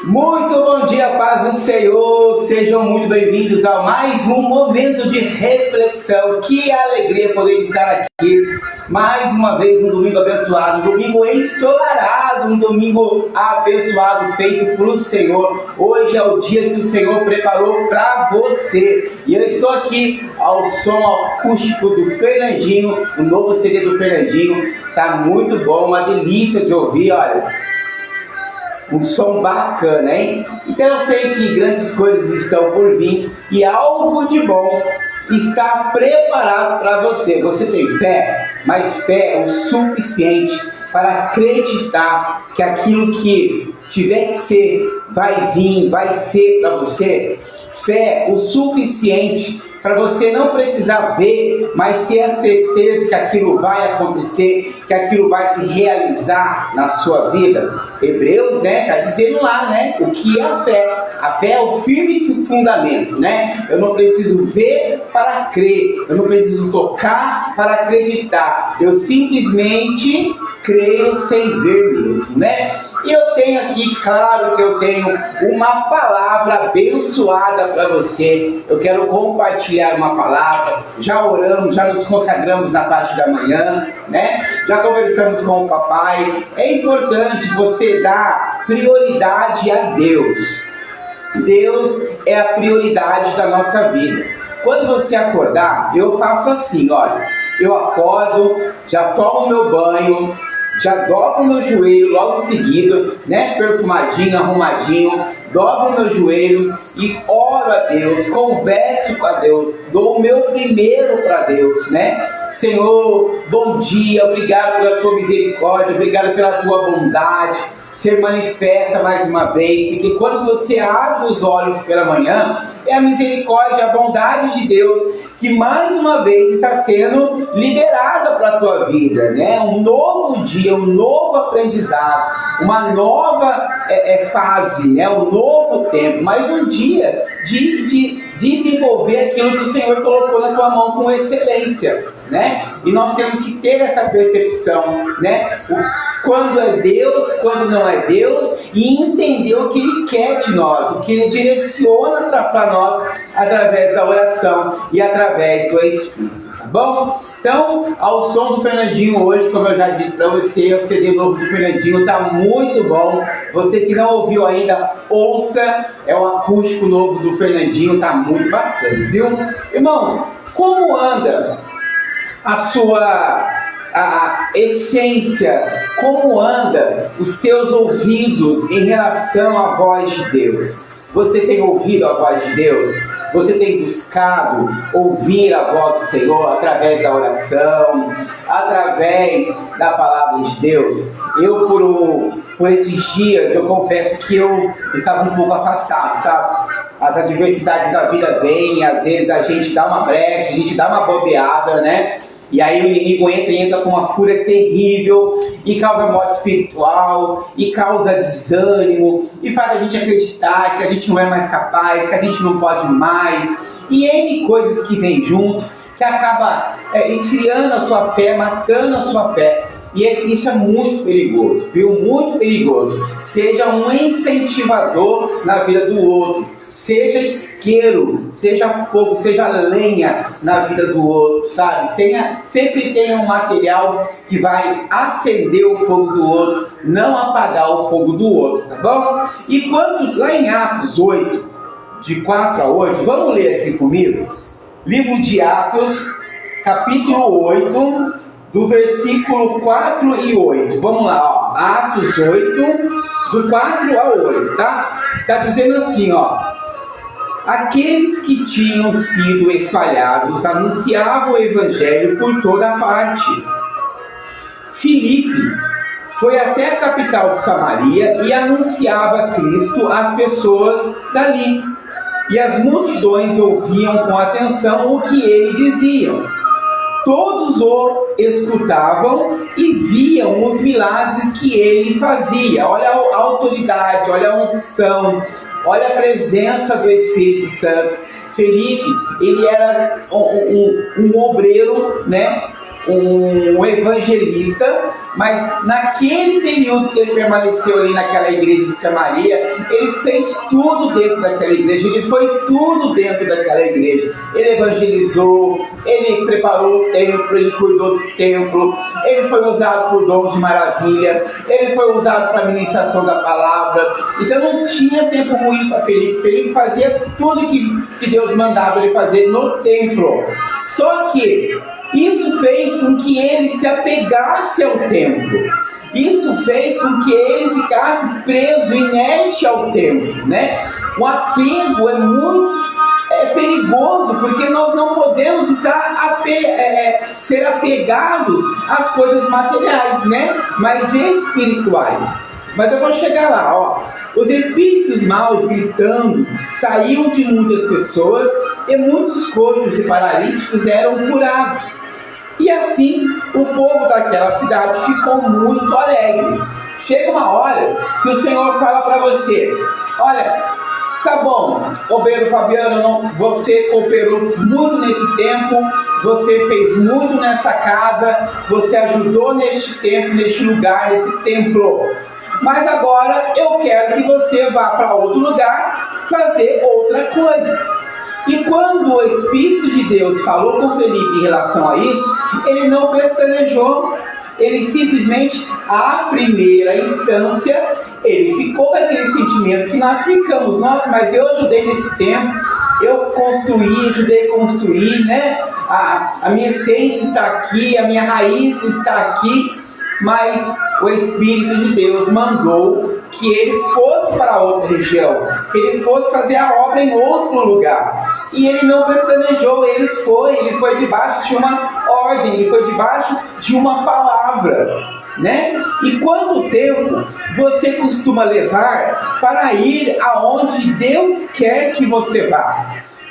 Muito bom dia, paz do Senhor, sejam muito bem-vindos a mais um momento de reflexão. Que alegria poder estar aqui mais uma vez, um domingo abençoado, um domingo ensolarado, um domingo abençoado feito por Senhor. Hoje é o dia que o Senhor preparou para você e eu estou aqui ao som acústico do Fernandinho, o novo CD do Fernandinho. Tá muito bom, uma delícia de ouvir, olha. Um som bacana, hein? Então eu sei que grandes coisas estão por vir e algo de bom está preparado para você. Você tem fé, mas fé é o suficiente para acreditar que aquilo que tiver que ser, vai vir, vai ser para você. Fé o suficiente para você não precisar ver, mas ter a certeza que aquilo vai acontecer, que aquilo vai se realizar na sua vida. Hebreus, está dizendo lá, o que é a fé. A fé é o firme fundamento, Eu não preciso ver para crer, eu não preciso tocar para acreditar, eu simplesmente creio sem ver mesmo, E eu tenho aqui, claro que eu tenho uma palavra abençoada para você. Eu quero compartilhar uma palavra. Já oramos, já nos consagramos na parte da manhã, Já conversamos com o papai. É importante você dar prioridade a Deus. Deus é a prioridade da nossa vida. Quando você acordar, eu faço assim, olha. Eu acordo, já tomo meu banho, já dobro meu joelho logo em seguida, perfumadinho, arrumadinho, dobro meu joelho e oro a Deus, converso com a Deus, dou o meu primeiro para Deus, Senhor, bom dia, obrigado pela tua misericórdia, obrigado pela tua bondade, se manifesta mais uma vez, porque quando você abre os olhos pela manhã, é a misericórdia, a bondade de Deus que mais uma vez está sendo liberada para a tua vida, Um novo dia, um novo aprendizado, uma nova fase, um novo tempo, mais um dia de desenvolver aquilo que o Senhor colocou na tua mão com excelência, E nós temos que ter essa percepção, Quando é Deus, quando não é Deus, e entender o que Ele quer de nós, o que Ele direciona para nós através da oração e através do Espírito, tá bom? Então, ao som do Fernandinho hoje, como eu já disse para você, o CD novo do Fernandinho tá muito bom. Você que não ouviu ainda, ouça, é o acústico novo do Fernandinho, tá muito bacana, viu? Irmãos, como anda a sua essência, como anda os teus ouvidos em relação à voz de Deus? Você tem ouvido a voz de Deus? Você tem buscado ouvir a voz do Senhor através da oração, através da palavra de Deus? Eu, por esses dias, eu confesso que eu estava um pouco afastado, sabe? As adversidades da vida vêm, às vezes a gente dá uma brecha, a gente dá uma bobeada, E aí o inimigo entra com uma fúria terrível e causa morte espiritual, e causa desânimo, e faz a gente acreditar que a gente não é mais capaz, que a gente não pode mais, e N coisas que vêm junto, que acaba esfriando a sua fé, matando a sua fé. E isso é muito perigoso, viu? Muito perigoso. Seja um incentivador na vida do outro. Seja isqueiro, seja fogo, seja lenha na vida do outro, sabe? Sempre tenha um material que vai acender o fogo do outro, não apagar o fogo do outro, tá bom? E quando lá em Atos 8, de 4 a 8, vamos ler aqui comigo? Livro de Atos, capítulo 8, do versículo 4 e 8. Vamos lá, Atos 8, do 4 a 8, tá? Tá dizendo assim, aqueles que tinham sido espalhados anunciavam o evangelho por toda parte. Filipe foi até a capital de Samaria e anunciava Cristo às pessoas dali. E as multidões ouviam com atenção o que ele dizia. Todos o escutavam e viam os milagres que ele fazia. Olha a autoridade, olha a unção, olha a presença do Espírito Santo. Felipe, ele era um obreiro, um evangelista, mas naquele período que ele permaneceu ali naquela igreja de Samaria, ele fez tudo dentro daquela igreja, ele foi tudo dentro daquela igreja. Ele evangelizou, ele preparou o templo, ele cuidou do templo, ele foi usado por dons de maravilha, ele foi usado para a ministração da palavra. Então não tinha tempo ruim para Felipe. Felipe fazia tudo que Deus mandava ele fazer no templo. Só que isso fez com que ele se apegasse ao templo. Isso fez com que ele ficasse preso, inerte ao templo, né? O apego é muito perigoso, porque nós não podemos estar ser apegados às coisas materiais, né? Mas espirituais. Mas eu vou chegar lá, ó. Os espíritos maus gritando saíam de muitas pessoas e muitos coxos e paralíticos eram curados. E assim o povo daquela cidade ficou muito alegre. Chega uma hora que o Senhor fala para você: olha, tá bom, obreiro Fabiano, você cooperou muito nesse tempo, você fez muito nessa casa, você ajudou neste tempo, neste lugar, nesse templo. Mas agora eu quero que você vá para outro lugar fazer outra coisa. E quando o Espírito de Deus falou com Felipe em relação a isso, ele não pestanejou. Ele simplesmente, à primeira instância, ele ficou com aquele sentimento que nós ficamos. Nossa, mas eu ajudei nesse tempo, eu ajudei a construir, né? A minha essência está aqui, a minha raiz está aqui, mas o Espírito de Deus mandou que ele fosse para outra região, que ele fosse fazer a obra em outro lugar. E ele não pestanejou, ele foi debaixo de uma ordem, ele foi debaixo de uma palavra, né? E quanto tempo você costuma levar para ir aonde Deus quer que você vá?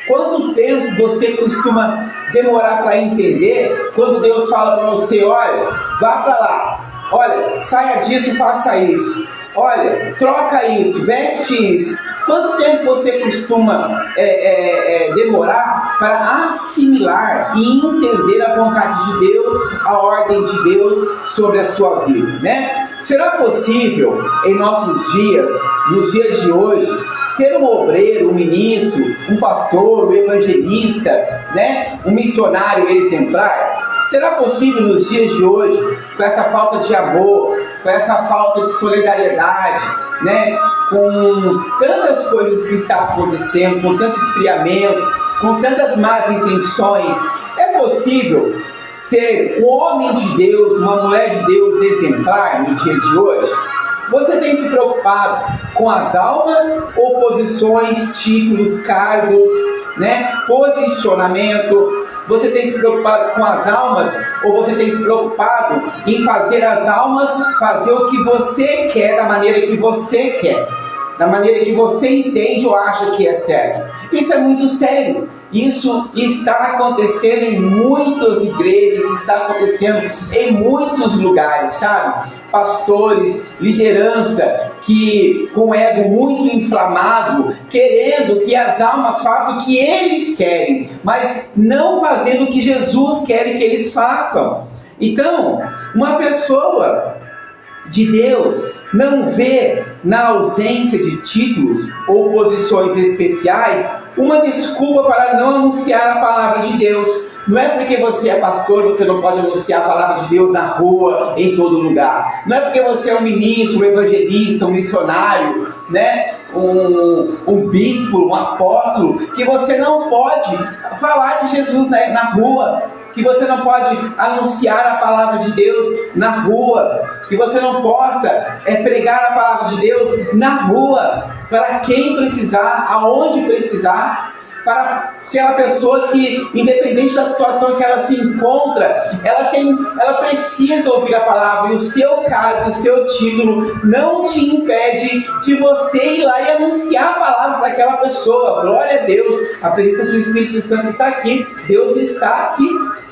Quanto tempo você costuma demorar para entender quando Deus fala para você: olha, vá para lá, olha, saia disso, faça isso, olha, troca isso, veste isso? Quanto tempo você costuma demorar para assimilar e entender a vontade de Deus, a ordem de Deus sobre a sua vida, né? Será possível em nossos dias, nos dias de hoje, ser um obreiro, um ministro, um pastor, um evangelista, né? Um missionário exemplar? Será possível nos dias de hoje, com essa falta de amor, com essa falta de solidariedade, né? Com tantas coisas que estão acontecendo, com tanto esfriamento, com tantas más intenções, é possível ser um homem de Deus, uma mulher de Deus exemplar no dia de hoje? Você tem se preocupado com as almas ou posições, títulos, cargos, né? Posicionamento? Você tem se preocupado com as almas ou você tem se preocupado em fazer as almas fazer o que você quer, da maneira que você quer, da maneira que você entende ou acha que é certo? Isso é muito sério. Isso está acontecendo em muitas igrejas, está acontecendo em muitos lugares, sabe? Pastores, liderança que com ego muito inflamado, querendo que as almas façam o que eles querem, mas não fazendo o que Jesus quer que eles façam. Então, uma pessoa de Deus não vê na ausência de títulos ou posições especiais uma desculpa para não anunciar a palavra de Deus. Não é porque você é pastor, você não pode anunciar a palavra de Deus na rua, em todo lugar. Não é porque você é um ministro, um evangelista, um missionário, né? um bispo, um apóstolo, que você não pode falar de Jesus na rua, que você não pode anunciar a palavra de Deus na rua, que você não possa pregar a palavra de Deus na rua, para quem precisar, aonde precisar, para aquela pessoa que, independente da situação que ela se encontra, ela precisa ouvir a palavra, e o seu cargo, o seu título não te impede de você ir lá e anunciar a palavra para aquela pessoa. Glória a Deus, a presença do Espírito Santo está aqui, Deus está aqui.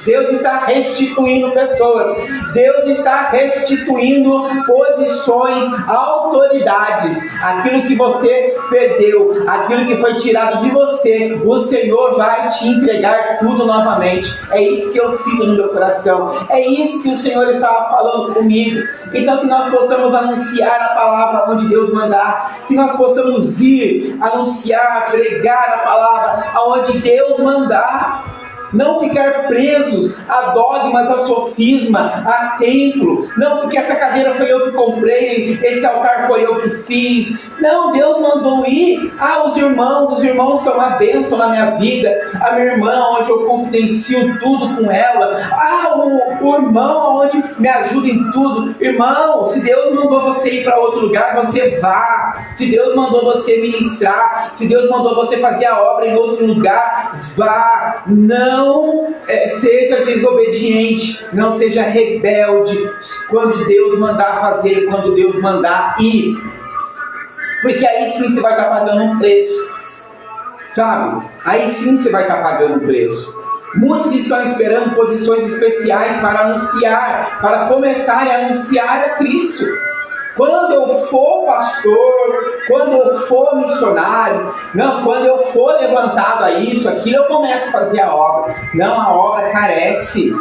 Deus está restituindo pessoas. Deus está restituindo posições, autoridades. Aquilo que você perdeu, aquilo que foi tirado de você, o Senhor vai te entregar tudo novamente. É isso que eu sinto no meu coração. É isso que o Senhor estava falando comigo. Então que nós possamos anunciar a palavra onde Deus mandar. Que nós possamos ir, anunciar, pregar a palavra aonde Deus mandar. Não ficar presos a dogmas, a sofisma, a templo. Não, porque essa cadeira foi eu que comprei, esse altar foi eu que fiz. Não, Deus mandou ir. Os irmãos são a bênção na minha vida. A minha irmã, onde eu confidencio tudo com ela. O irmão, onde me ajuda em tudo. Irmão, se Deus mandou você ir para outro lugar, você vá. Se Deus mandou você ministrar, se Deus mandou você fazer a obra em outro lugar, vá. Não seja desobediente, não seja rebelde quando Deus mandar fazer, quando Deus mandar ir, porque aí sim você vai estar pagando um preço, sabe? Aí sim você vai estar pagando um preço. Muitos estão esperando posições especiais para anunciar, para começarem a anunciar a Cristo. Quando eu for pastor, quando eu for missionário, não, quando eu for levantado a isso, aquilo, eu começo a fazer a obra. Não, a obra carece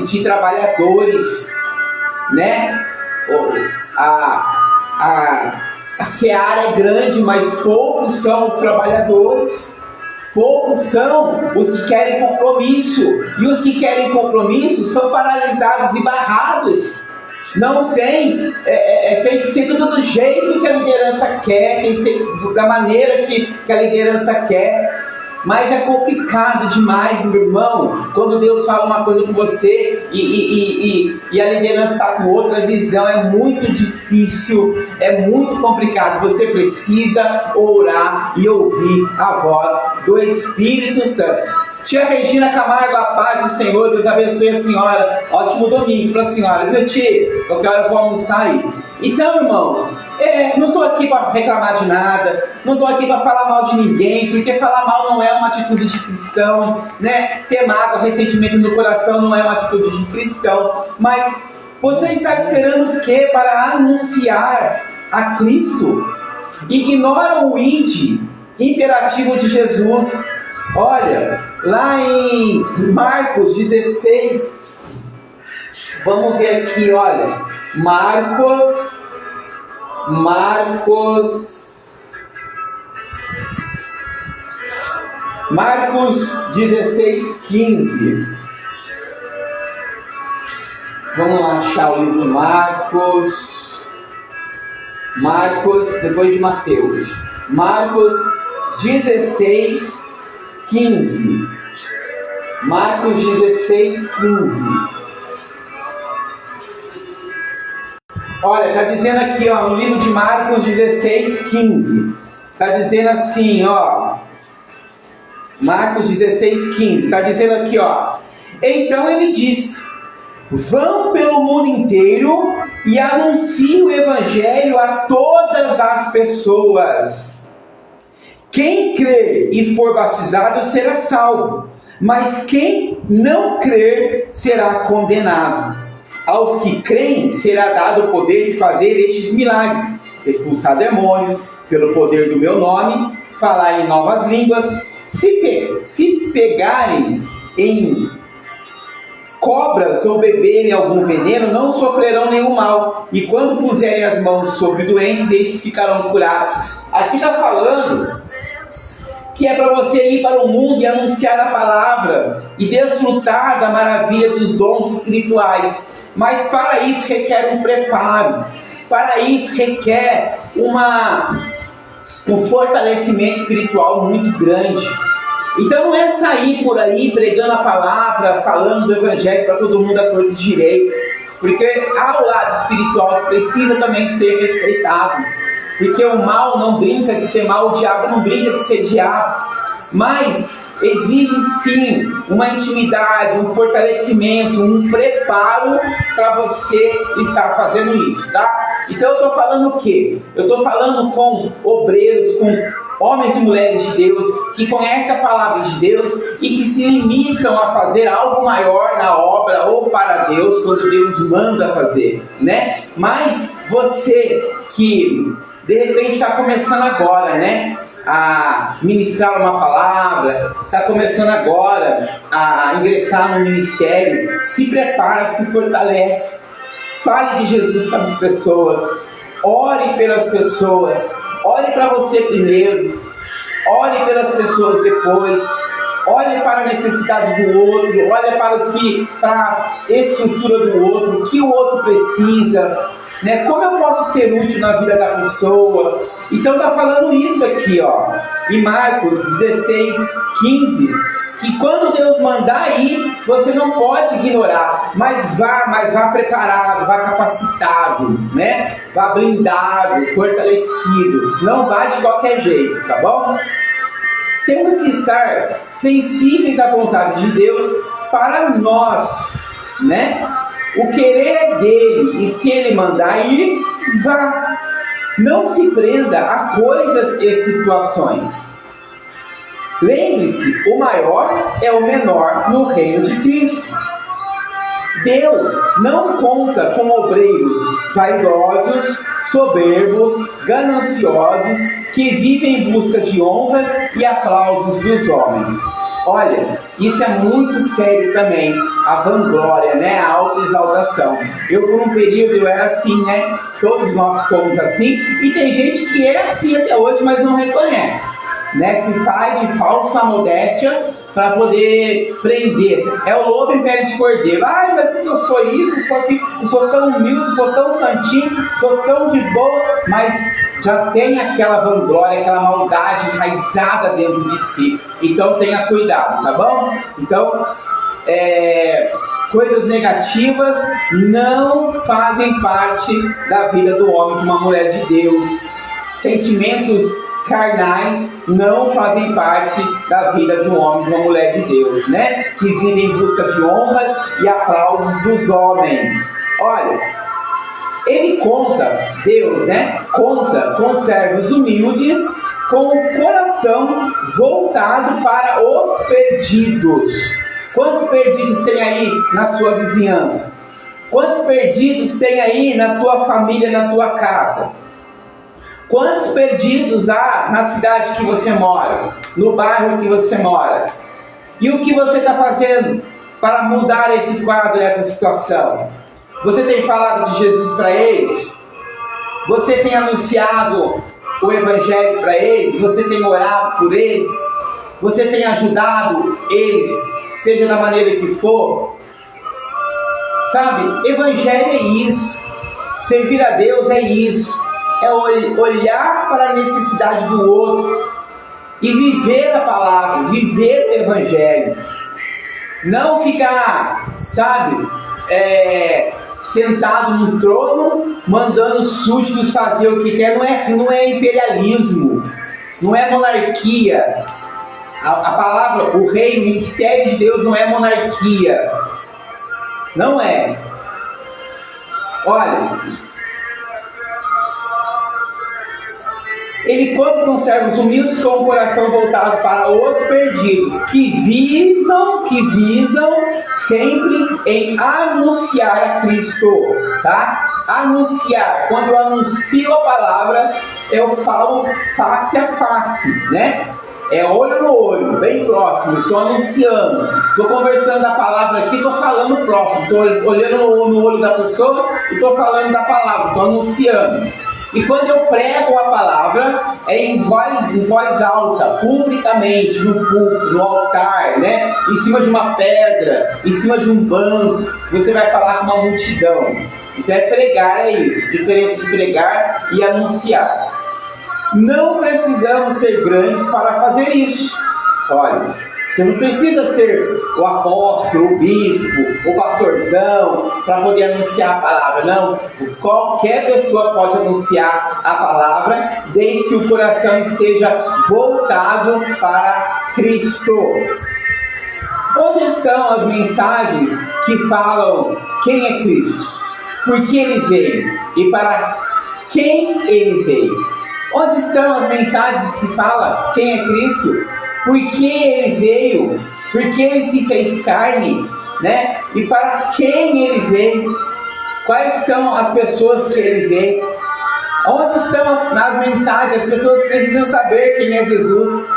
de trabalhadores, né? A seara é grande, mas poucos são os trabalhadores. Poucos são os que querem compromisso. E os que querem compromisso são paralisados e barrados. Não tem, tem que ser tudo do jeito que a liderança quer, tem que ser da maneira que a liderança quer. Mas é complicado demais, meu irmão, quando Deus fala uma coisa com você e a liderança está com outra visão. É muito difícil, é muito complicado. Você precisa orar e ouvir a voz do Espírito Santo. Tia Regina Camargo, a paz do Senhor, Deus abençoe a senhora. Ótimo domingo para a senhora, viu, tia? Qualquer hora eu vou almoçar aí. Então, irmãos, não estou aqui para reclamar de nada, não estou aqui para falar mal de ninguém, porque falar mal não é uma atitude de cristão, né? Ter mágoa, ressentimento no coração não é uma atitude de cristão. Mas você está esperando o quê para anunciar a Cristo? Ignora o id, imperativo de Jesus. Olha, lá em Marcos 16, vamos ver aqui, olha, Marcos 16, 15. Vamos lá achar o livro de Marcos, depois de Mateus. Marcos 16, 15. Marcos 16, 15. Olha, está dizendo aqui, no livro de Marcos 16, 15. Está dizendo assim, Marcos 16, 15. Está dizendo aqui, Então ele disse: vão pelo mundo inteiro e anunciem o evangelho a todas as pessoas. Quem crer e for batizado será salvo, mas quem não crer será condenado. Aos que creem será dado o poder de fazer estes milagres: expulsar demônios pelo poder do meu nome, falar em novas línguas. Se pegarem em cobras ou beberem algum veneno, não sofrerão nenhum mal. E quando puserem as mãos sobre doentes, eles ficarão curados. Aqui está falando que é para você ir para o mundo e anunciar a palavra e desfrutar da maravilha dos dons espirituais. Mas para isso requer um preparo, para isso requer um fortalecimento espiritual muito grande. Então não é sair por aí pregando a palavra, falando do evangelho para todo mundo à torta e direito, porque há o lado espiritual que precisa também ser respeitado, porque o mal não brinca de ser mal, o diabo não brinca de ser diabo, mas exige sim uma intimidade, um fortalecimento, um preparo para você estar fazendo isso, tá? Então eu estou falando o quê? Eu estou falando com obreiros, com homens e mulheres de Deus, que conhecem a palavra de Deus e que se limitam a fazer algo maior na obra ou para Deus, quando Deus manda fazer, né? Mas você que de repente está começando agora, né, a ministrar uma palavra, está começando agora a ingressar no ministério, se prepara, se fortalece, fale de Jesus para as pessoas, ore pelas pessoas, ore para você primeiro, ore pelas pessoas depois, olhe para a necessidade do outro, olhe para a estrutura do outro, o que o outro precisa, né? Como eu posso ser útil na vida da pessoa? Então está falando isso aqui, ó, em Marcos 16:15, que quando Deus mandar ir, você não pode ignorar, mas vá preparado, vá capacitado, né? Vá blindado, fortalecido, não vá de qualquer jeito, tá bom? Temos que estar sensíveis à vontade de Deus para nós, né? O querer é dele, e se ele mandar ir, vá. Não se prenda a coisas e situações. Lembre-se, o maior é o menor no reino de Cristo. Deus não conta com obreiros vaidosos, soberbos, gananciosos, que vivem em busca de honras e aplausos dos homens. Olha, isso é muito sério também, a vanglória, né? A autoexaltação. Eu, por um período, eu era assim, né? Todos nós fomos assim, e tem gente que é assim até hoje, mas não reconhece, né? Se faz de falsa modéstia para poder prender. É o lobo em pele de cordeiro. Ai, mas porque eu sou isso, eu sou tão humilde, sou tão santinho, sou tão de boa, mas já tem aquela vanglória, aquela maldade enraizada dentro de si. Então tenha cuidado, tá bom? Então, coisas negativas não fazem parte da vida do homem, de uma mulher de Deus. Sentimentos carnais não fazem parte da vida de um homem, de uma mulher de Deus, né? Que vivem em busca de honras e aplausos dos homens. Olha, ele conta, Deus, né? Conta com servos humildes, com o coração voltado para os perdidos. Quantos perdidos tem aí na sua vizinhança? Quantos perdidos tem aí na tua família, na tua casa? Quantos perdidos há na cidade que você mora, no bairro que você mora? E o que você está fazendo para mudar esse quadro, essa situação? Você tem falado de Jesus para eles? Você tem anunciado o Evangelho para eles? Você tem orado por eles? Você tem ajudado eles, seja da maneira que for? Sabe, Evangelho é isso. Servir a Deus é isso. É olhar para a necessidade do outro e viver a palavra, viver o Evangelho. Não ficar, sabe, sentado no trono, mandando súditos fazer o que quer. Não é imperialismo, não é monarquia. A palavra, o reino, o ministério de Deus não é monarquia. Não é. Olha, ele conta com servos humildes, com o coração voltado para os perdidos, que visam sempre em anunciar a Cristo, tá? Anunciar. Quando eu anuncio a palavra, eu falo face a face, né? É olho no olho, bem próximo, estou anunciando, estou conversando da palavra aqui, estou falando próximo, estou olhando no olho da pessoa e estou falando da palavra, estou anunciando. E quando eu prego a palavra, é em voz alta, publicamente, no púlpito, no altar, né? Em cima de uma pedra, em cima de um banco, você vai falar com uma multidão. Então pregar é isso, diferença de pregar e anunciar. Não precisamos ser grandes para fazer isso. Olha, você não precisa ser o apóstolo, o bispo, o pastorzão para poder anunciar a palavra. Não, qualquer pessoa pode anunciar a palavra, desde que o coração esteja voltado para Cristo. Onde estão as mensagens que falam quem é Cristo? Por que ele veio? E para quem ele veio. Onde estão as mensagens que falam quem é Cristo? Por que ele veio? Por que ele se fez carne? Né? E para quem ele veio? Quais são as pessoas que ele veio? Onde estão as mensagens? As pessoas precisam saber quem é Jesus.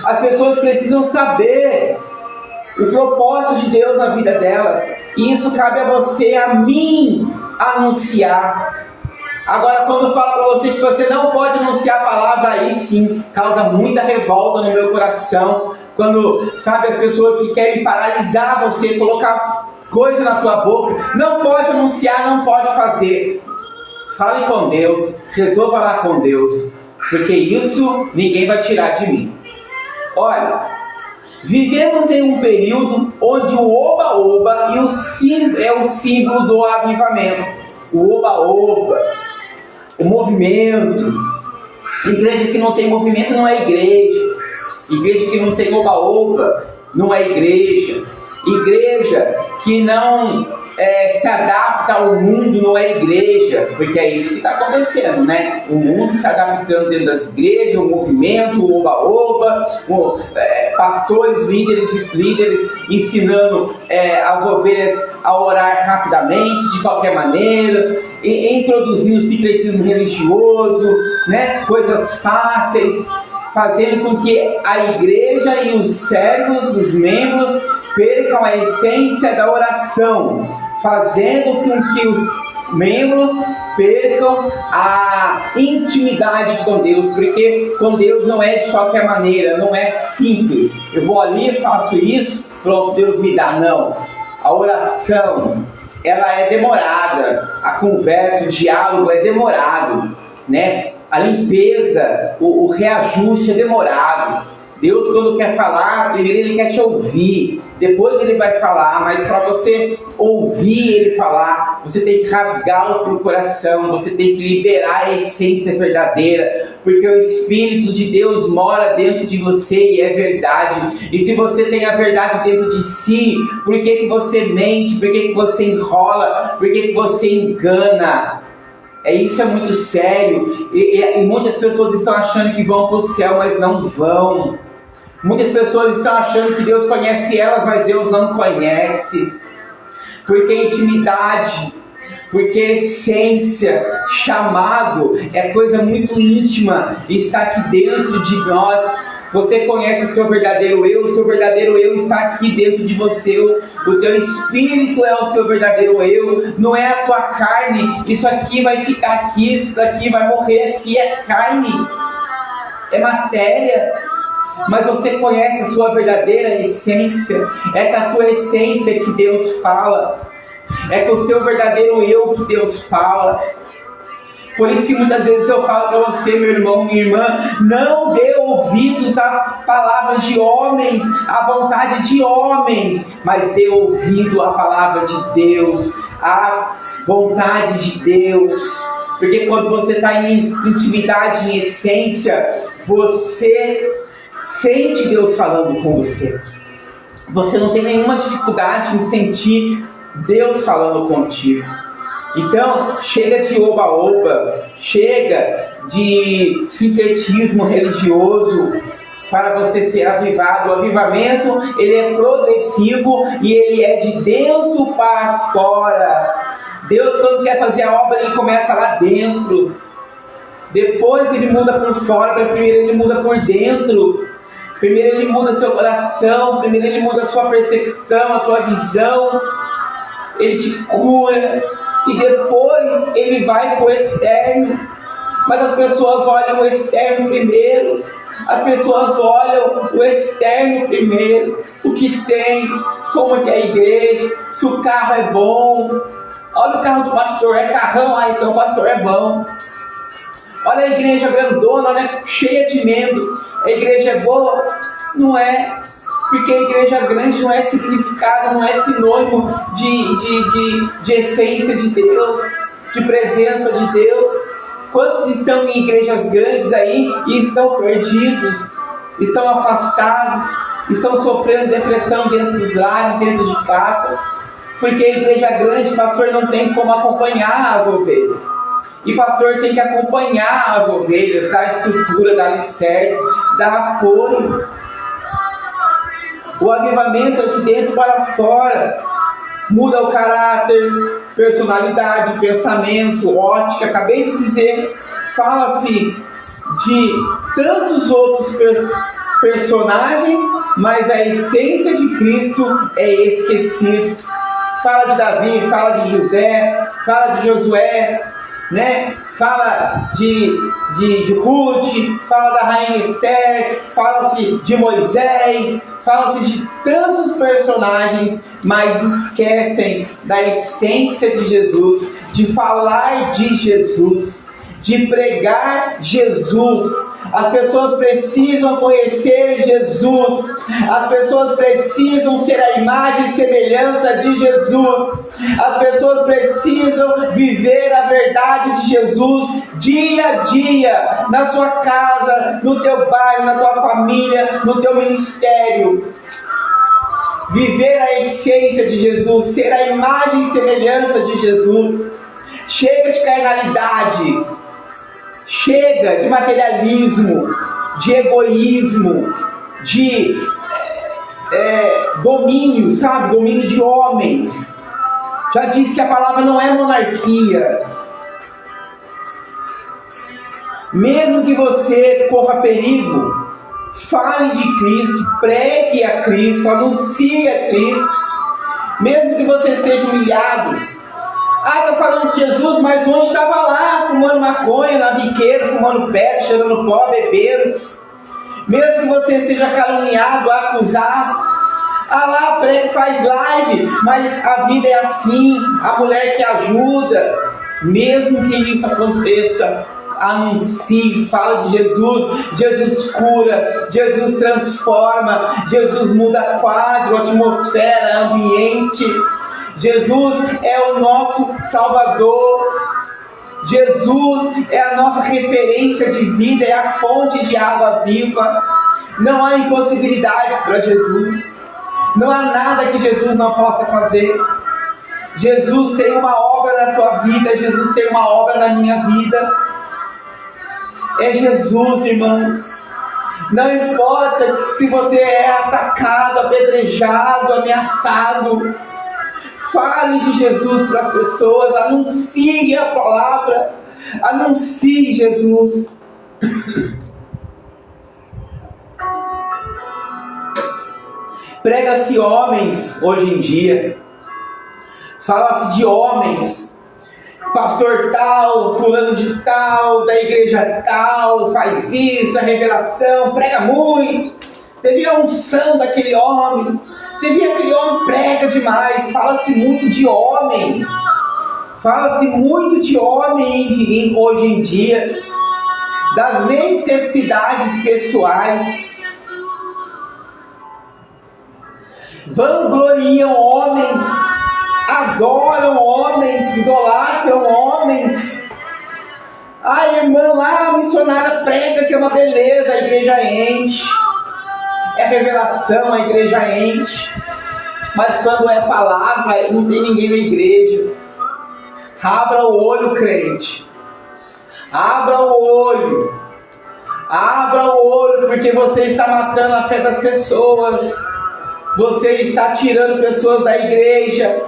As pessoas precisam saber o propósito de Deus na vida delas. E isso cabe a você, a mim, anunciar. Agora, quando eu falo para você que você não pode anunciar a palavra, aí sim, causa muita revolta no meu coração. Quando, sabe, as pessoas que querem paralisar você, colocar coisa na tua boca, não pode anunciar, não pode fazer. Fale com Deus, resolva lá com Deus, porque isso ninguém vai tirar de mim. Olha, vivemos em um período onde o oba-oba é o símbolo do avivamento. O oba-oba, o movimento. Igreja que não tem movimento não é igreja. Igreja que não tem oba-oba não é igreja. Igreja que não se adapta ao mundo não é igreja, porque é isso que está acontecendo, né? O mundo se adaptando dentro das igrejas, o movimento, o oba-oba, pastores, líderes ensinando as ovelhas a orar rapidamente, de qualquer maneira, introduzindo o secretismo religioso, né? Coisas fáceis, fazendo com que a igreja e os servos, os membros, percam a essência da oração, fazendo com que os membros percam a intimidade com Deus, porque com Deus não é de qualquer maneira, não é simples. Eu vou ali e faço isso, pronto, Deus me dá. Não. A oração, ela é demorada, a conversa, o diálogo é demorado, né? A limpeza, o reajuste é demorado. Deus, quando quer falar, primeiro Ele quer te ouvir, depois Ele vai falar, mas para você ouvir Ele falar, você tem que rasgar o teu coração, você tem que liberar a essência verdadeira, porque o Espírito de Deus mora dentro de você e é verdade. E se você tem a verdade dentro de si, por que você mente? Por que você enrola? Por que você engana? Isso é muito sério, e muitas pessoas estão achando que vão para o céu, mas não vão. Muitas pessoas estão achando que Deus conhece elas, mas Deus não conhece. Porque intimidade, porque essência, chamado, é coisa muito íntima, e está aqui dentro de nós. Você conhece o seu verdadeiro eu está aqui dentro de você. O teu espírito é o seu verdadeiro eu, não é a tua carne. Isso aqui vai ficar aqui, isso daqui vai morrer aqui, é carne, é matéria. Mas você conhece a sua verdadeira essência, é com a tua essência que Deus fala, é com o teu verdadeiro eu que Deus fala. Por isso que muitas vezes eu falo para você, meu irmão, minha irmã, não dê ouvidos a palavras de homens, a vontade de homens, mas dê ouvido à palavra de Deus, à vontade de Deus. Porque quando você está em intimidade, em essência, você sente Deus falando com você. Você não tem nenhuma dificuldade em sentir Deus falando contigo. Então, chega de oba-oba, chega de sincretismo religioso para você ser avivado. O avivamento, ele é progressivo e ele é de dentro para fora. Deus, quando quer fazer a obra, ele começa lá dentro. Depois ele muda por fora, mas primeiro ele muda por dentro. Primeiro ele muda seu coração, primeiro ele muda a sua percepção, a tua visão. Ele te cura. E depois ele vai para o externo. Mas as pessoas olham o externo primeiro. As pessoas olham o externo primeiro. O que tem, como é que é a igreja, se o carro é bom. Olha o carro do pastor, é carrão, então o pastor é bom. Olha a igreja grandona, olha, cheia de membros. A igreja é boa? Não é. Porque a igreja grande não é significado, não é sinônimo de essência de Deus, de presença de Deus. Quantos estão em igrejas grandes aí e estão perdidos, estão afastados, estão sofrendo depressão dentro dos lares, dentro de casa? Porque a igreja grande, pastor, não tem como acompanhar as ovelhas. E pastor tem que acompanhar as ovelhas, dar estrutura, dar alicerce, dar apoio. O avivamento é de dentro para fora. Muda o caráter, personalidade, pensamento, ótica. Acabei de dizer, fala-se de tantos outros personagens, mas a essência de Cristo é esquecida. Fala de Davi, fala de José, fala de Josué, né? Fala de Ruth, fala da rainha Esther, fala-se de Moisés, fala-se de tantos personagens, mas esquecem da essência de Jesus, de falar de Jesus, de pregar Jesus. As pessoas precisam conhecer Jesus. As pessoas precisam ser a imagem e semelhança de Jesus. As pessoas precisam viver a verdade de Jesus dia a dia, na sua casa, no teu bairro, na tua família, no teu ministério. Viver a essência de Jesus, ser a imagem e semelhança de Jesus. Chega de carnalidade. Chega de materialismo, de egoísmo, de domínio, sabe? Domínio de homens. Já disse que a palavra não é monarquia. Mesmo que você corra perigo, fale de Cristo, pregue a Cristo, anuncie a Cristo. Mesmo que você seja humilhado. Tá falando de Jesus, mas onde estava lá, fumando maconha, na biqueira, fumando pedra, cheirando pó, bebendo. Mesmo que você seja caluniado, acusado. Lá, prega, faz live, mas a vida é assim, a mulher que ajuda. Mesmo que isso aconteça, anuncie, fala de Jesus. Jesus cura, Jesus transforma, Jesus muda quadro, atmosfera, ambiente. Jesus é o nosso Salvador. Jesus é a nossa referência de vida, é a fonte de água viva. Não há impossibilidade para Jesus. Não há nada que Jesus não possa fazer. Jesus tem uma obra na tua vida, Jesus tem uma obra na minha vida. É Jesus, irmãos. Não importa se você é atacado, apedrejado, ameaçado. Fale de Jesus para as pessoas, anuncie a palavra, anuncie Jesus. Prega-se homens hoje em dia, fala-se de homens, pastor tal, fulano de tal, da igreja tal, faz isso, a revelação, prega muito. Você vê a unção daquele homem. Você vê aquele homem prega demais. Fala-se muito de homem. Fala-se muito de homem hoje em dia. Das necessidades pessoais. Vangloriam homens. Adoram homens. Idolatram homens. A irmã lá, a missionária prega que é uma beleza. A igreja enche. É revelação, a igreja enche. Mas quando é palavra, não tem ninguém na igreja. Abra o olho, crente. Abra o olho. Abra o olho, porque você está matando a fé das pessoas. Você está tirando pessoas da igreja.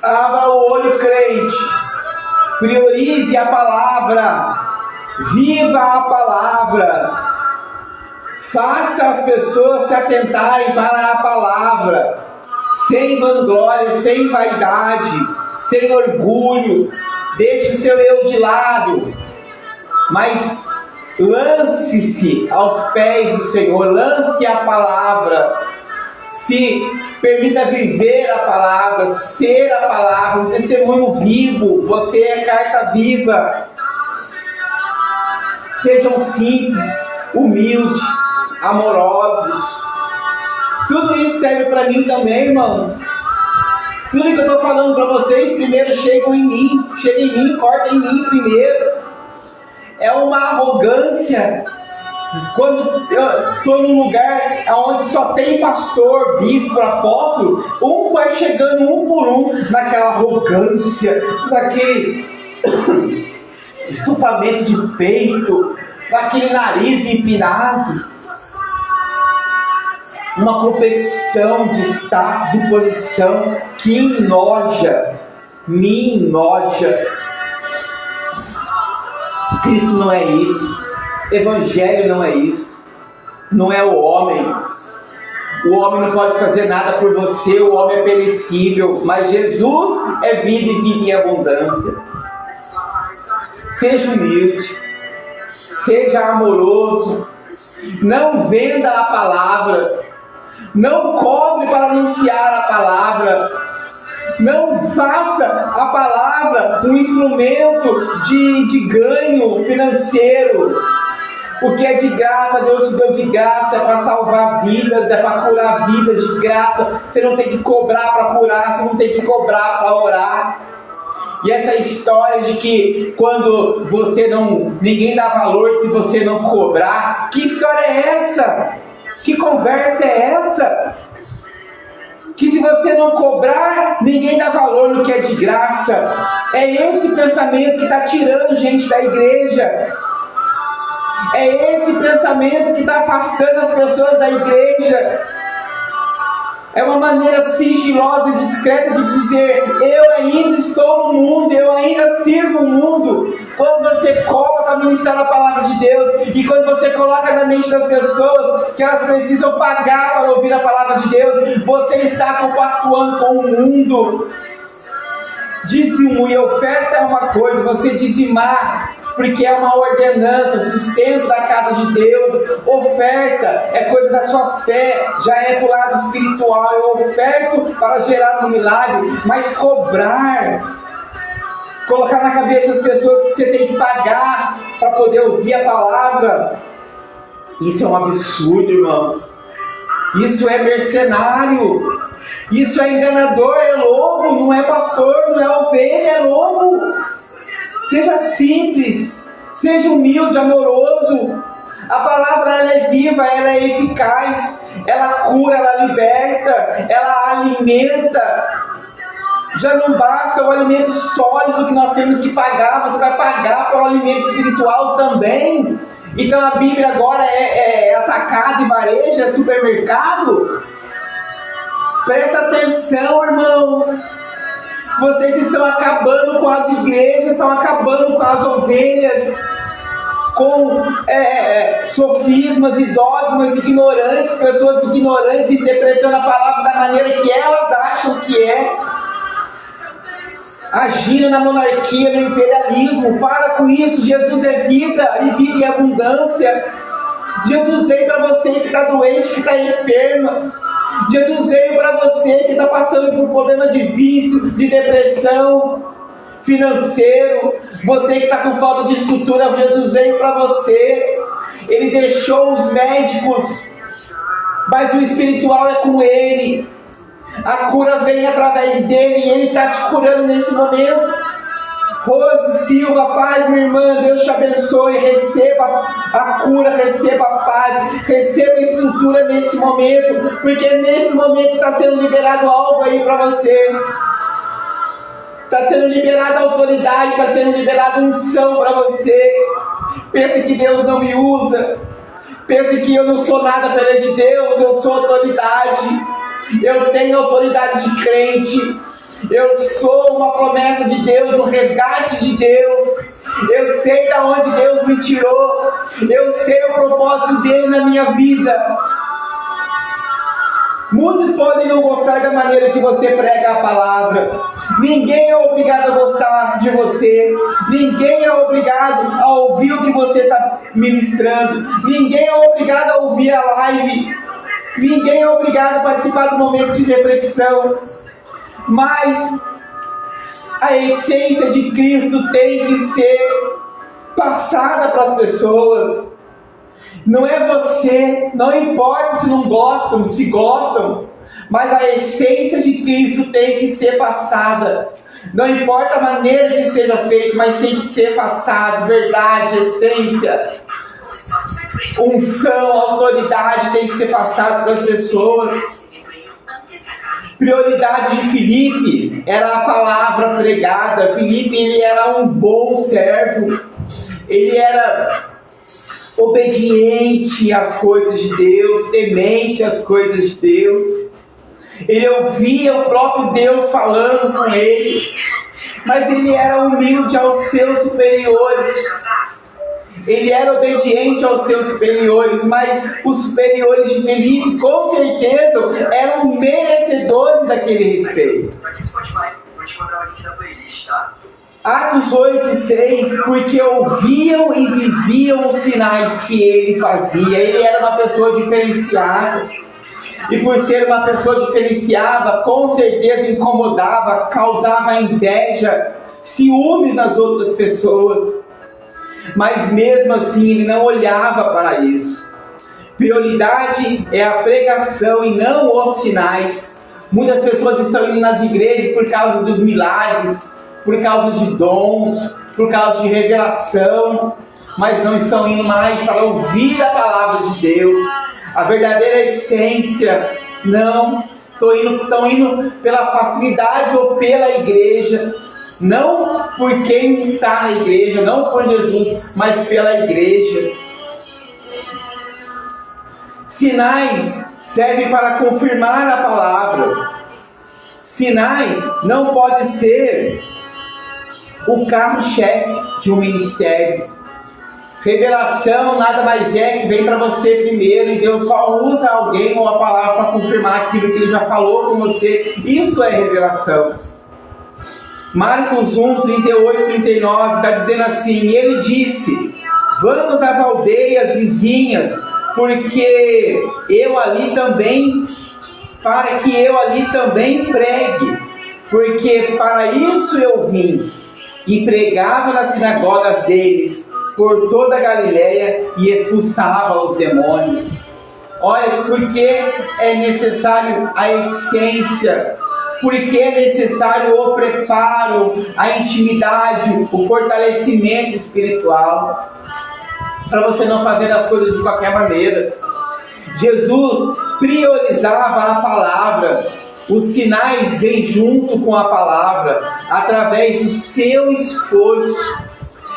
Abra o olho, crente. Priorize a palavra. Viva a palavra. Faça as pessoas se atentarem para a palavra, sem vanglória, sem vaidade, sem orgulho. Deixe o seu eu de lado, mas lance-se aos pés do Senhor, lance a palavra, se permita viver a palavra, ser a palavra, um testemunho vivo. Você é carta viva. Sejam simples, humildes, amorosos. Tudo isso serve para mim também, irmãos. Tudo que eu estou falando para vocês, primeiro chega em mim, corta em mim primeiro. É uma arrogância quando eu estou num lugar onde só tem pastor, bispo, apóstolo. Um vai chegando um por um, naquela arrogância, naquele estufamento de peito, aquele nariz empinado, uma competição de status e posição que me enoja. Cristo não é isso, Evangelho não é isso, não é o homem. O homem não pode fazer nada por você, o homem é perecível, mas Jesus é vida e vida em abundância. Seja humilde, seja amoroso, não venda a palavra, não cobre para anunciar a palavra, não faça a palavra um instrumento de ganho financeiro. O que é de graça, Deus te deu de graça, é para salvar vidas, é para curar vidas de graça. Você não tem que cobrar para curar, você não tem que cobrar para orar. E essa história de que quando ninguém dá valor se você não cobrar, que história é essa? Que conversa é essa? Que se você não cobrar, ninguém dá valor no que é de graça. É esse pensamento que está tirando gente da igreja. É esse pensamento que está afastando as pessoas da igreja. É uma maneira sigilosa e discreta de dizer: eu ainda estou no mundo, eu ainda sirvo o mundo. Quando você cobra para ministrar a palavra de Deus, e quando você coloca na mente das pessoas que elas precisam pagar para ouvir a palavra de Deus, você está compactuando com o mundo. Dízimo e oferta é uma coisa, você dizimar, porque é uma ordenança, sustento da casa de Deus. Oferta é coisa da sua fé, já é pro lado espiritual. Eu oferto para gerar um milagre, mas cobrar, colocar na cabeça das pessoas que você tem que pagar para poder ouvir a palavra, isso é um absurdo, irmão. Isso é mercenário, isso é enganador, é lobo, não é pastor, não é ovelha, é lobo. Seja simples, seja humilde, amoroso. A palavra ela é viva, ela é eficaz, ela cura, ela liberta, ela alimenta. Já não basta o alimento sólido que nós temos que pagar, você vai pagar pelo alimento espiritual também. Então a Bíblia agora é atacado e varejo, é supermercado. Presta atenção, irmãos. Vocês estão acabando com as igrejas, estão acabando com as ovelhas, com sofismas e dogmas ignorantes, pessoas ignorantes interpretando a palavra da maneira que elas acham que é, agindo na monarquia, no imperialismo. Para com isso. Jesus é vida e vida em abundância. Jesus veio para você que está doente, que está enferma. Jesus veio para você que está passando por um problema de vício, de depressão financeiro, você que está com falta de estrutura. Jesus veio para você. Ele deixou os médicos, mas o espiritual é com Ele. A cura vem através dele e Ele está te curando nesse momento. Rose Silva, paz, minha irmã, Deus te abençoe. Receba a cura, receba a paz, receba a estrutura nesse momento, porque nesse momento está sendo liberado algo aí para você. Está sendo liberada autoridade, está sendo liberada unção para você. Pense que Deus não me usa, pense que eu não sou nada perante Deus. Eu sou autoridade, eu tenho autoridade de crente. Eu sou uma promessa de Deus, um resgate de Deus. Eu sei de onde Deus me tirou. Eu sei o propósito dele na minha vida. Muitos podem não gostar da maneira que você prega a palavra. Ninguém é obrigado a gostar de você. Ninguém é obrigado a ouvir o que você está ministrando. Ninguém é obrigado a ouvir a live. Ninguém é obrigado a participar do momento de reflexão. Mas a essência de Cristo tem que ser passada para as pessoas. Não é você, não importa se não gostam, se gostam, mas a essência de Cristo tem que ser passada. Não importa a maneira que seja feito, mas tem que ser passado. Verdade, essência, unção, autoridade tem que ser passado para as pessoas. Prioridade de Filipe era a palavra pregada. Filipe, ele era um bom servo. Ele era obediente às coisas de Deus, temente às coisas de Deus. Ele ouvia o próprio Deus falando com ele, mas ele era humilde aos seus superiores. Ele era obediente aos seus superiores, mas os superiores de Filipe, com certeza, eram merecedores daquele respeito. Atos 8:6, porque ouviam e viviam os sinais que ele fazia. Ele era uma pessoa diferenciada. E por ser uma pessoa diferenciada, com certeza incomodava, causava inveja, ciúme nas outras pessoas. Mas mesmo assim ele não olhava para isso. Prioridade é a pregação e não os sinais. Muitas pessoas estão indo nas igrejas por causa dos milagres, por causa de dons, por causa de revelação, mas não estão indo mais para ouvir a palavra de Deus, a verdadeira essência. Não, estão indo pela facilidade ou pela igreja, não por quem está na igreja, não por Jesus, mas pela igreja. Sinais servem para confirmar a palavra. Sinais não pode ser o carro-chefe de um ministério. Revelação nada mais é que vem para você primeiro, e Deus só usa alguém ou a palavra para confirmar aquilo que Ele já falou com você. Isso é revelação. Marcos 1, 38, 39 está dizendo assim: e ele disse: vamos às aldeias vizinhas, porque eu ali também, para que eu ali também pregue, porque para isso eu vim. E pregava nas sinagogas deles por toda a Galileia e expulsava os demônios. Olha, porque é necessário a essência, porque é necessário o preparo, a intimidade, o fortalecimento espiritual, para você não fazer as coisas de qualquer maneira. Jesus priorizava a palavra. Os sinais vêm junto com a palavra, através do seu esforço,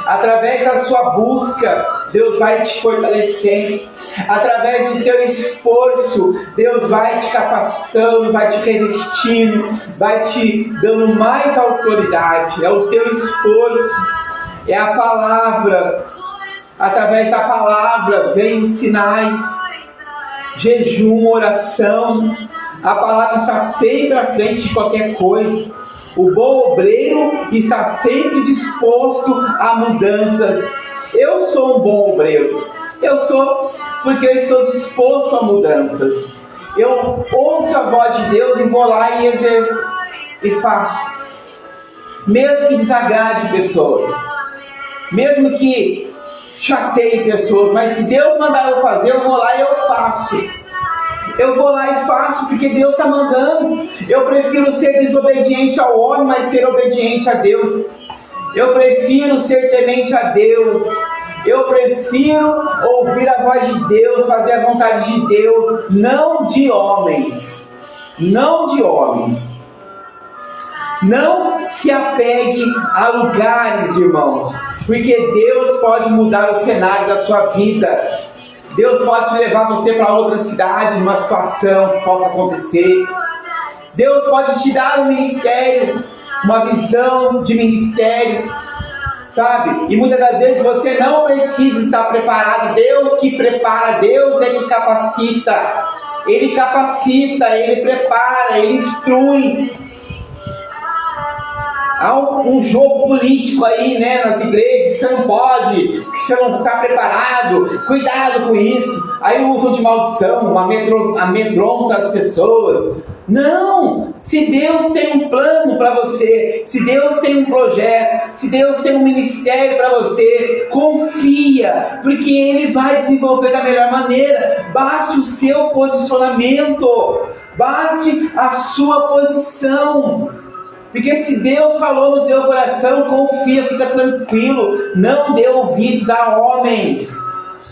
através da sua busca, Deus vai te fortalecendo, através do teu esforço, Deus vai te capacitando, vai te revestindo, vai te dando mais autoridade. É o teu esforço, é a palavra, através da palavra vem os sinais, jejum, oração. A palavra está sempre à frente de qualquer coisa. O bom obreiro está sempre disposto a mudanças. Eu sou um bom obreiro. Eu sou, porque eu estou disposto a mudanças. Eu ouço a voz de Deus e vou lá e exerço e faço. Mesmo que desagrade pessoas, mesmo que chateie pessoas, mas se Deus mandar eu fazer, eu vou lá e eu faço. Eu vou lá e faço porque Deus está mandando. Eu prefiro ser desobediente ao homem, mas ser obediente a Deus. Eu prefiro ser temente a Deus. Eu prefiro ouvir a voz de Deus, fazer a vontade de Deus, não de homens. Não de homens. Não se apegue a lugares, irmãos, porque Deus pode mudar o cenário da sua vida. Deus pode levar você para outra cidade, numa situação que possa acontecer. Deus pode te dar um ministério, uma visão de ministério, sabe? E muitas das vezes você não precisa estar preparado. Deus que prepara, Deus é que capacita. Ele capacita, Ele prepara, Ele instrui. Há um jogo político aí, né, nas igrejas, que você não pode, que você não está preparado, cuidado com isso. Aí usam de maldição, amedrontam as pessoas. Não! Se Deus tem um plano para você, se Deus tem um projeto, se Deus tem um ministério para você, confia, porque Ele vai desenvolver da melhor maneira. Baste o seu posicionamento, baste a sua posição. Porque se Deus falou no teu coração, confia, fica tranquilo. Não dê ouvidos a homens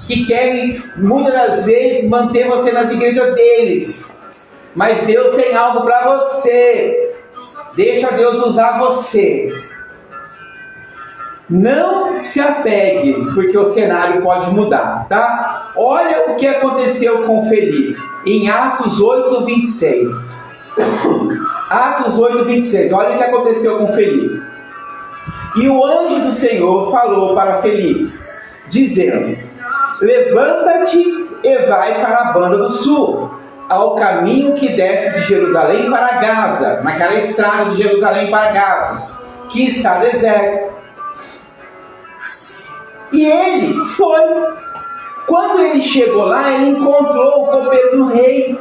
que querem, muitas das vezes, manter você nas igrejas deles. Mas Deus tem algo para você. Deixa Deus usar você. Não se apegue, porque o cenário pode mudar, tá? Olha o que aconteceu com Felipe, em Atos 8, 26. Atos 8, 26, olha o que aconteceu com Felipe. E o anjo do Senhor falou para Felipe, dizendo: levanta-te e vai para a banda do sul, ao caminho que desce de Jerusalém para Gaza, naquela estrada de Jerusalém para Gaza, que está deserta. E ele foi. Quando ele chegou lá, ele encontrou o copeiro do rei,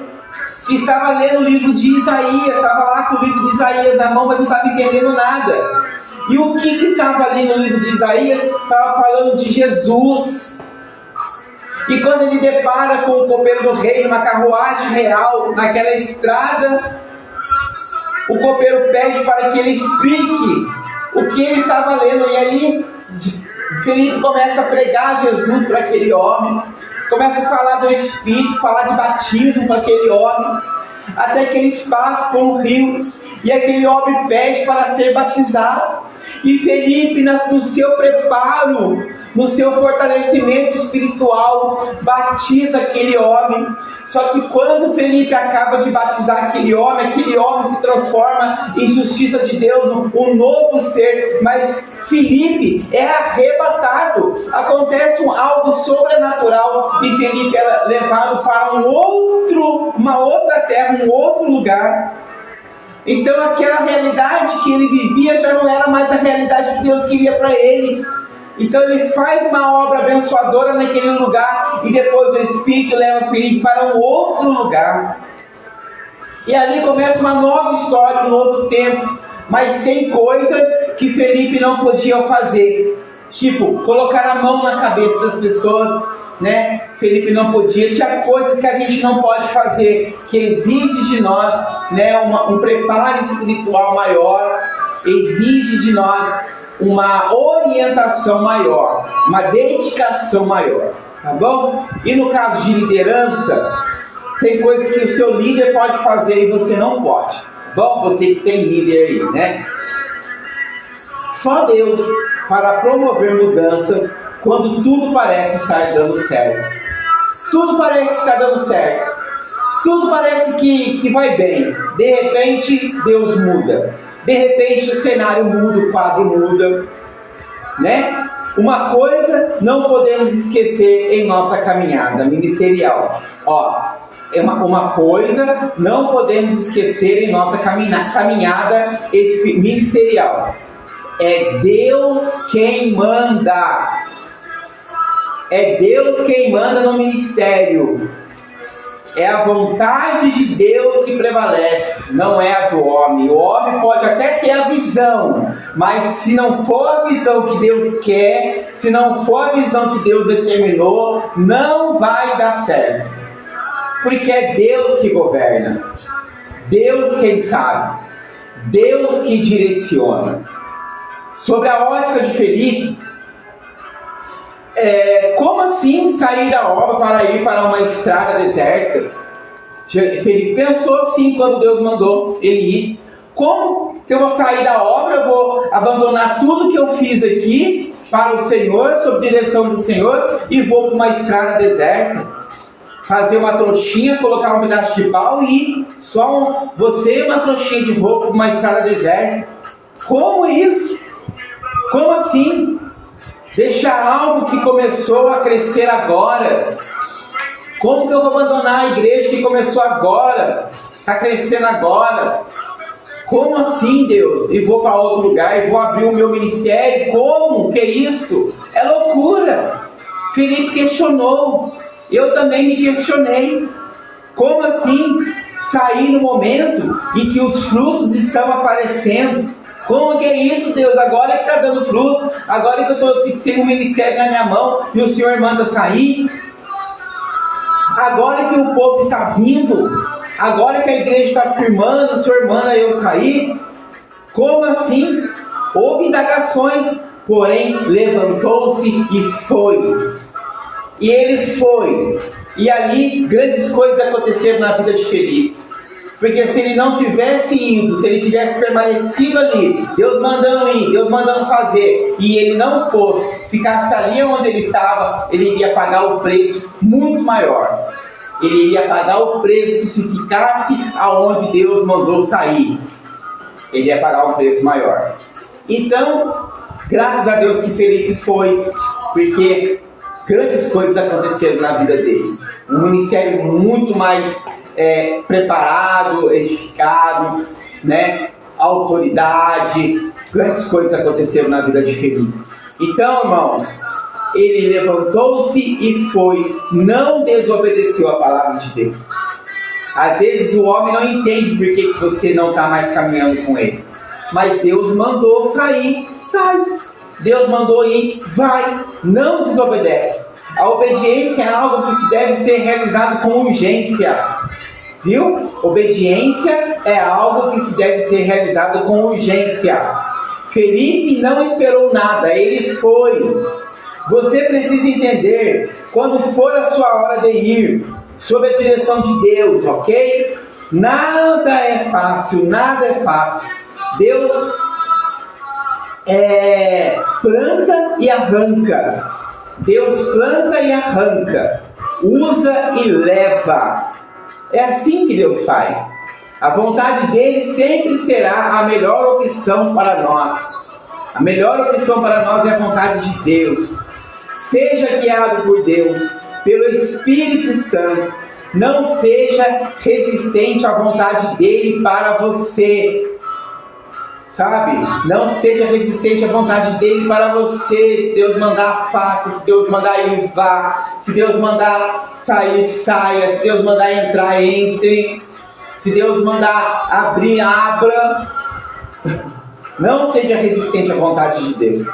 que estava lendo o livro de Isaías, estava lá com o livro de Isaías na mão, mas não estava entendendo nada. E o que estava ali no livro de Isaías? Estava falando de Jesus. E quando ele depara com o copeiro do rei, numa carruagem real, naquela estrada, o copeiro pede para que ele explique o que ele estava lendo. E ali Felipe começa a pregar Jesus para aquele homem, começa a falar do Espírito, falar de batismo para aquele homem, até que eles passam por um rio, e aquele homem pede para ser batizado. E Felipe, no seu preparo, no seu fortalecimento espiritual, batiza aquele homem. Só que quando Felipe acaba de batizar aquele homem se transforma em justiça de Deus, um novo ser. Mas Felipe é arrebatado, acontece algo sobrenatural, e Felipe é levado para uma outra terra, um outro lugar. Então aquela realidade que ele vivia já não era mais a realidade que Deus queria para ele. Então ele faz uma obra abençoadora naquele lugar, e depois o Espírito leva Felipe para um outro lugar. E ali começa uma nova história, um novo tempo. Mas tem coisas que Felipe não podia fazer, tipo colocar a mão na cabeça das pessoas, né? Felipe não podia. Tinha coisas que a gente não pode fazer, que exige de nós, né, um preparo espiritual maior, exige de nós uma orientação maior, uma dedicação maior, tá bom? E no caso de liderança, tem coisas que o seu líder pode fazer e você não pode. Bom, você que tem líder aí, né? Só Deus para promover mudanças quando tudo parece estar dando certo. Tudo parece estar dando certo. Tudo parece que vai bem. De repente, Deus muda. De repente, o cenário muda, o quadro muda, né? Uma coisa não podemos esquecer em nossa caminhada ministerial. Ó, é uma coisa não podemos esquecer em nossa caminhada ministerial. É Deus quem manda. É Deus quem manda no ministério. É a vontade de Deus que prevalece, não é a do homem. O homem pode até ter a visão, mas se não for a visão que Deus quer, se não for a visão que Deus determinou, não vai dar certo. Porque é Deus que governa, Deus quem sabe, Deus que direciona. Sobre a ótica de Felipe, como assim sair da obra para ir para uma estrada deserta? Felipe pensou assim quando Deus mandou ele ir. Como que eu vou sair da obra, eu vou abandonar tudo que eu fiz aqui para o Senhor, sob direção do Senhor, e vou para uma estrada deserta? Fazer uma trouxinha, colocar um pedaço de pau e ir só você e uma trouxinha de roupa para uma estrada deserta? Como isso? Como assim? Deixar algo que começou a crescer agora. Como que eu vou abandonar a igreja que começou agora? Está crescendo agora. Como assim, Deus? E vou para outro lugar e vou abrir o meu ministério? Como? Que isso? É loucura. Felipe questionou. Eu também me questionei. Como assim sair no momento em que os frutos estão aparecendo? Como que é isso, Deus? Agora que está dando fruto, agora que eu tenho um ministério na minha mão e o Senhor manda sair, agora que o povo está vindo, agora que a igreja está firmando, o Senhor manda eu sair? Como assim? Houve indagações, porém levantou-se e foi. E ele foi. E ali grandes coisas aconteceram na vida de Felipe. Porque se ele não tivesse ido, se ele tivesse permanecido ali, Deus mandando ir, Deus mandando fazer, e ele não fosse, ficasse ali onde ele estava, ele iria pagar o preço muito maior. Ele iria pagar o preço se ficasse aonde Deus mandou sair. Ele ia pagar um preço maior. Então, graças a Deus que Felipe foi, porque grandes coisas aconteceram na vida dele. Um ministério muito mais preparado, edificado, né? Autoridade, grandes coisas aconteceram na vida de Felipe. Então, irmãos, ele levantou-se e foi, não desobedeceu a palavra de Deus. Às vezes o homem não entende por que você não está mais caminhando com ele. Mas Deus mandou sair, sai. Deus mandou ir, vai. Não desobedece. A obediência é algo que se deve ser realizado com urgência. Viu? Obediência é algo que se deve ser realizado com urgência. Felipe não esperou nada, ele foi. Você precisa entender, quando for a sua hora de ir, sob a direção de Deus, ok? Nada é fácil, nada é fácil. Deus planta e arranca. Deus planta e arranca. Usa e leva. É assim que Deus faz. A vontade dele sempre será a melhor opção para nós. A melhor opção para nós é a vontade de Deus. Seja guiado por Deus, pelo Espírito Santo. Não seja resistente à vontade dele para você. Sabe? Não seja resistente à vontade dele para você. Se Deus mandar, faça. Se Deus mandar ir, vá. Se Deus mandar sair, saia. Se Deus mandar entrar, entre. Se Deus mandar abrir, abra. Não seja resistente à vontade de Deus.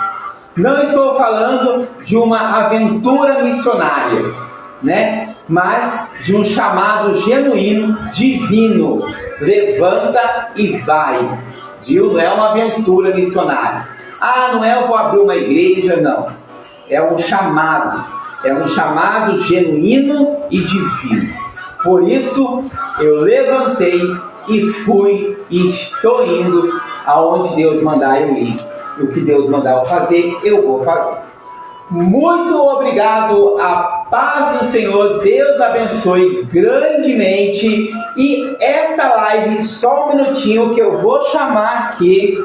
Não estou falando de uma aventura missionária, né? Mas de um chamado genuíno, divino. Levanta e vai. Viu? Não é uma aventura missionária. Ah, não é eu vou abrir uma igreja, não. É um chamado. É um chamado genuíno e divino. Por isso, eu levantei e fui e estou indo aonde Deus mandar eu ir. O que Deus mandar eu fazer, eu vou fazer. Muito obrigado, a paz do Senhor, Deus abençoe grandemente. E esta live, só um minutinho que eu vou chamar aqui.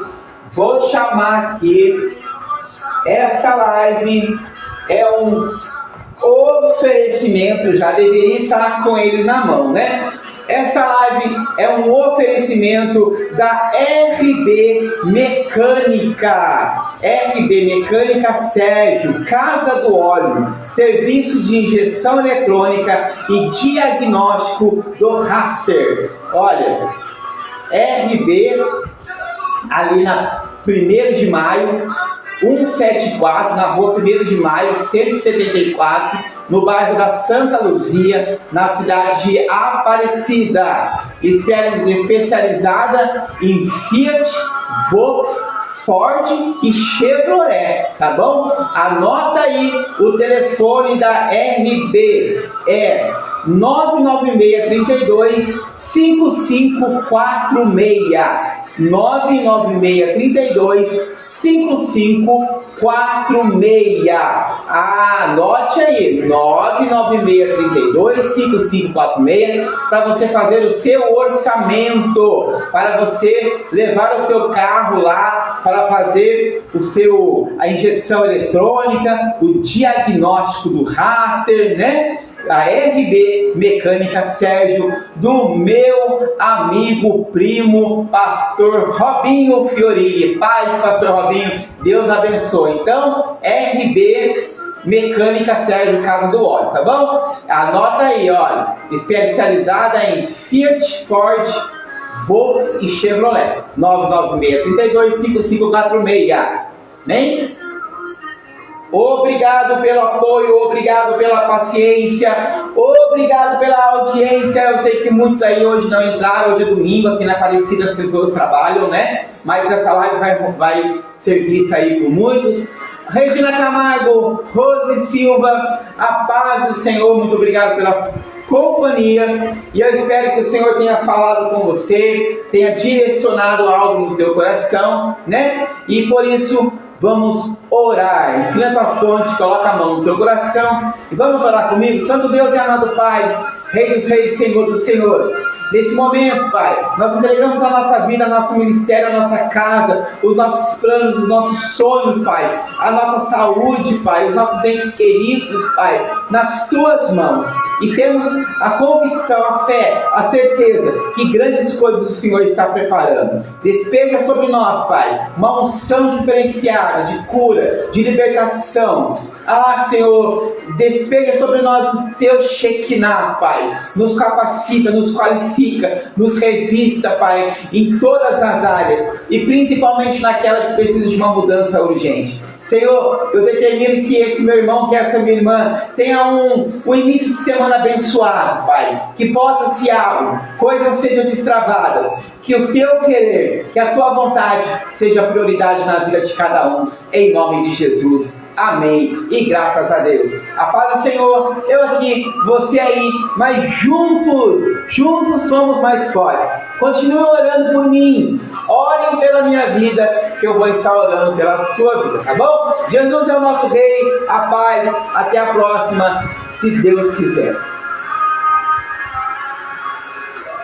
Esta live é um oferecimento, já deveria estar com ele na mão, né? Esta live é um oferecimento da RB Mecânica. RB Mecânica Sérgio, Casa do Óleo, serviço de injeção eletrônica e diagnóstico do raster. Olha, RB, ali na 1º de maio, 174, na rua 1º de maio, 174, no bairro da Santa Luzia, na cidade de Aparecida. Especializada em Fiat, Volkswagen, Ford e Chevrolet, tá bom? Anota aí o telefone da RB, é 99632-5546, 99632-5546. Anote aí, 99632-5546, para você fazer o seu orçamento, para você levar o seu carro lá, para fazer a injeção eletrônica, o diagnóstico do raster, né? A RB Mecânica Sérgio, do meu amigo, primo, pastor Robinho Fiorilli. Paz, pastor Robinho, Deus abençoe. Então, RB Mecânica Sérgio, Casa do Óleo, tá bom? Anota aí, olha, especializada em Fiat, Ford, Volkswagen e Chevrolet. 99632-5546. Né? Obrigado pelo apoio, obrigado pela paciência, obrigado pela audiência. Eu sei que muitos aí hoje não entraram, hoje é domingo, aqui na Aparecida as pessoas trabalham, né? Mas essa live vai ser vista aí por muitos. Regina Camargo, Rose Silva, a paz do Senhor, muito obrigado companhia, e eu espero que o Senhor tenha falado com você, tenha direcionado algo no teu coração, né? E por isso vamos orar. Inclina tua fronte, coloca a mão no teu coração e vamos orar comigo. Santo Deus e amado Pai, Rei dos Reis, Senhor dos Senhores, neste momento, Pai, nós entregamos a nossa vida, nosso ministério, a nossa casa, os nossos planos, os nossos sonhos, Pai, a nossa saúde, Pai, os nossos entes queridos, Pai, nas tuas mãos. E temos a convicção, a fé, a certeza que grandes coisas o Senhor está preparando. Despeja sobre nós, Pai, uma unção diferenciada de cura, de libertação. Senhor, despeja sobre nós o teu Shekinah, Pai. Nos capacita, nos qualifica, nos revista, Pai, em todas as áreas e principalmente naquela que precisa de uma mudança urgente. Senhor, eu determino que esse meu irmão, que essa minha irmã tenha um início de semana abençoado, Pai. Que volta-se algo, coisas sejam destravadas. Que o teu querer, que a tua vontade seja a prioridade na vida de cada um. Em nome de Jesus. Amém. E graças a Deus. A paz do Senhor, eu aqui, você aí, mas juntos somos mais fortes. Continue orando por mim. Orem pela minha vida, que eu vou estar orando pela sua vida, tá bom? Jesus é o nosso Rei. A paz. Até a próxima, se Deus quiser.